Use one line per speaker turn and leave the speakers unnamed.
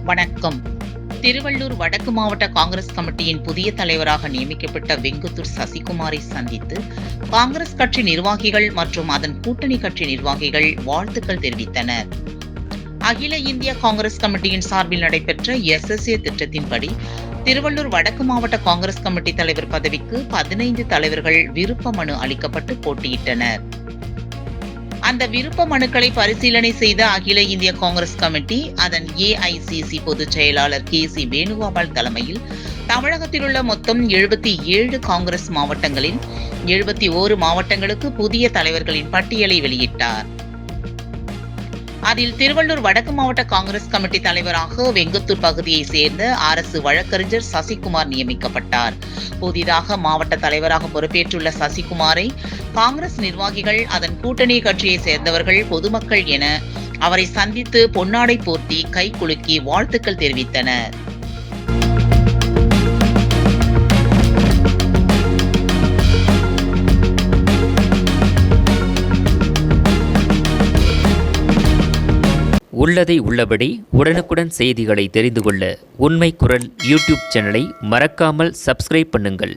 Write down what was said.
வணக்கம். திருவள்ளூர் வடக்கு மாவட்ட காங்கிரஸ் கமிட்டியின் புதிய தலைவராக நியமிக்கப்பட்ட வெங்குத்தூர் சசிகுமாரை சந்தித்து காங்கிரஸ் கட்சி நிர்வாகிகள் மற்றும் அதன் கூட்டணி கட்சி நிர்வாகிகள் வாழ்த்துக்கள் தெரிவித்தனர். அகில இந்திய காங்கிரஸ் கமிட்டியின் சார்பில் நடைபெற்ற SSA திட்டத்தின்படி திருவள்ளூர் வடக்கு மாவட்ட காங்கிரஸ் கமிட்டி தலைவர் பதவிக்கு 15 தலைவர்கள் விருப்ப மனு அளிக்கப்பட்டு போட்டியிட்டனர். அந்த விருப்ப மனுக்களை பரிசீலனை செய்த அகில இந்திய காங்கிரஸ் கமிட்டி அதன் AICC பொதுச் செயலாளர் KC வேணுகோபால் தலைமையில் தமிழகத்தில் உள்ள மொத்தம் 77 காங்கிரஸ் மாவட்டங்களில் 71 மாவட்டங்களுக்கு புதிய தலைவர்களின் பட்டியலை வெளியிட்டார். அதில் திருவள்ளூர் வடக்கு மாவட்ட காங்கிரஸ் கமிட்டி தலைவராக வெங்குத்தூர் பகுதியை சேர்ந்த அரசு வழக்கறிஞர் சசிகுமார் நியமிக்கப்பட்டார். புதிதாக மாவட்ட தலைவராக பொறுப்பேற்றுள்ள சசிகுமாரை காங்கிரஸ் நிர்வாகிகள், அதன் கூட்டணி கட்சியை சேர்ந்தவர்கள், பொதுமக்கள் என அவரை சந்தித்து பொன்னாடை போர்த்தி கை குலுக்கி வாழ்த்துக்கள் தெரிவித்தனர்.
உள்ளதை உள்ளபடி உடனுக்குடன் செய்திகளை தெரிந்து கொள்ள உண்மை குரல் யூடியூப் சேனலை மறக்காமல் சப்ஸ்கிரைப் பண்ணுங்கள்.